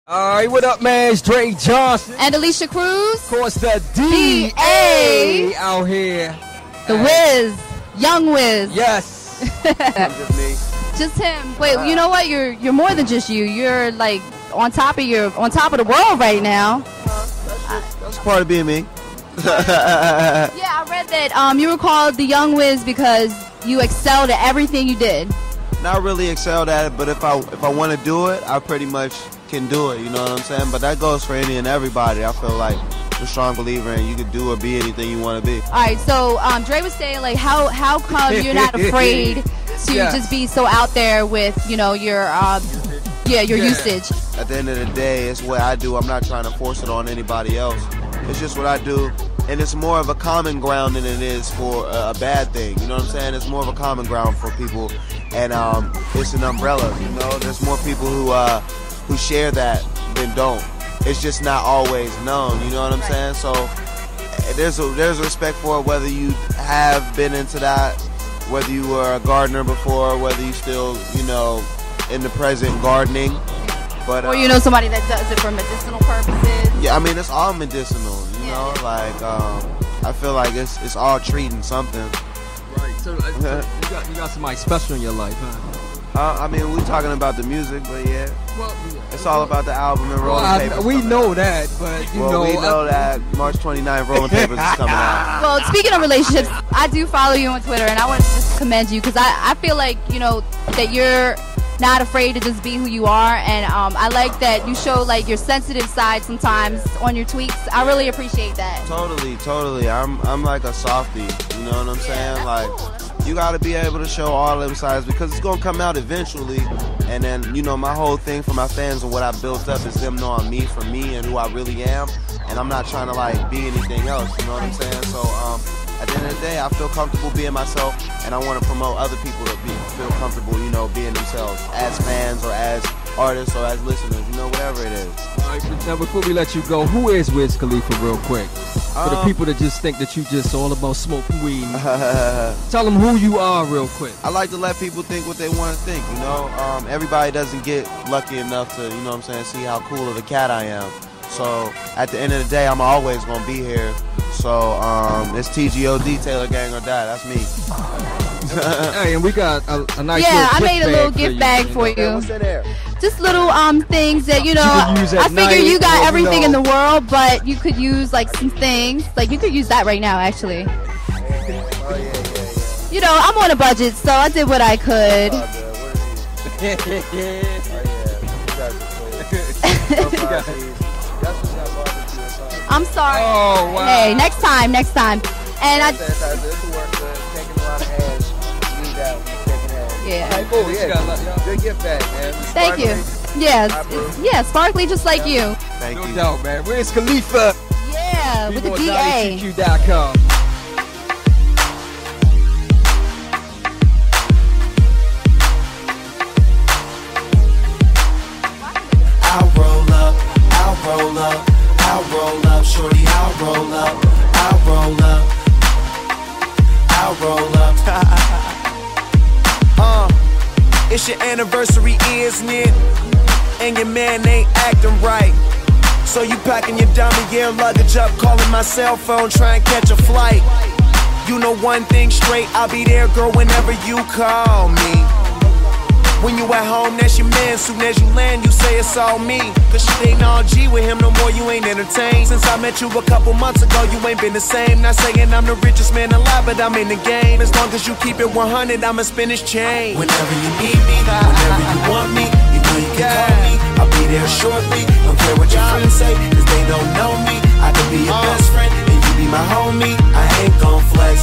Alright, what up, man? It's Dre Johnson. And Alicia Cruz. Of course, the D.A. out here. The Wiz. Young Wiz. Yes. Just me. Just him. Wait, you know what? You're more than just you. You're like on top of the world right now. That's part of being me. Yeah, I read that you were called the Young Wiz because you excelled at everything you did. Not really excelled at it, but if I want to do it, I pretty much can do it. You know what I'm saying? But that goes for any and everybody. I feel like I'm a strong believer in you can do or be anything you want to be. All right, so Dre was saying like how come you're not afraid to just be so out there with your usage. At the end of the day, it's what I do. I'm not trying to force it on anybody else. It's just what I do. And it's more of a common ground than it is for a bad thing. You know what I'm saying? It's more of a common ground for people. And it's an umbrella, you know? There's more people who share that than don't. It's just not always known, you know what I'm saying? So there's respect for it, whether you have been into that, whether you were a gardener before, whether you still, in the present gardening. But, or somebody that does it for medicinal purposes. Yeah, I mean, it's all medicinal, you know? Like, I feel like it's all treating something. Right, so you got somebody special in your life, huh? I mean, we're talking about the music, but yeah. Well, it's all about the album and rolling papers. We know that, but we know that March 29th, Rolling Papers is coming out. Well, speaking of relationships, I do follow you on Twitter, and I want to just commend you because I feel like that you're not afraid to just be who you are, and I like that you show like your sensitive side sometimes on your tweets. I really appreciate that. Totally. I'm like a softie, you know what I'm saying? Like, cool. You gotta be able to show all them sides because it's gonna come out eventually. And then, my whole thing for my fans and what I built up is them knowing me for me and who I really am. And I'm not trying to like be anything else, you know what I'm saying? So at the end of the day, I feel comfortable being myself, and I want to promote other people to feel comfortable, being themselves as fans or as artists or as listeners, whatever it is. All right, now before we let you go, who is Wiz Khalifa real quick? For the people that just think that you just all about smoking weed. Tell them who you are real quick. I like to let people think what they want to think, Everybody doesn't get lucky enough to, see how cool of a cat I am. So at the end of the day, I'm always going to be here. So it's TGOD, Taylor Gang or Die. That's me. Hey, and we got a nice I made a little gift bag for you. What's in there? Just little things that I figure you got everything in the world, but you could use like some things. Like you could use that right now, actually. Oh yeah. I'm on a budget, so I did what I could. I'm sorry. Oh, wow. Hey, next time. And Yeah. Cool. Yeah. Good gift bag, man. Thank you. Yeah, sparkly just like you. Thank you. No doubt, man. Wiz Khalifa. Yeah, with the DA. DA.com. I'll roll up, shorty, I'll roll up. It's your anniversary, isn't it? And your man ain't acting right. So you packing your dummy gear luggage up, calling my cell phone, trying to catch a flight. You know one thing straight, I'll be there, girl, whenever you call me. When you at home, that's your man. Soon as you land, you say it's all me. Cause shit ain't all G with him no more, you ain't entertained. Since I met you a couple months ago, you ain't been the same. Not saying I'm the richest man alive, but I'm in the game. As long as you keep it 100, I'ma spin his chain. Whenever you need me, whenever you want me, you know you can call me. I'll be there shortly, don't care what your friends say, cause they don't know me. I could be your best friend, and you be my homie. I ain't gon' flex.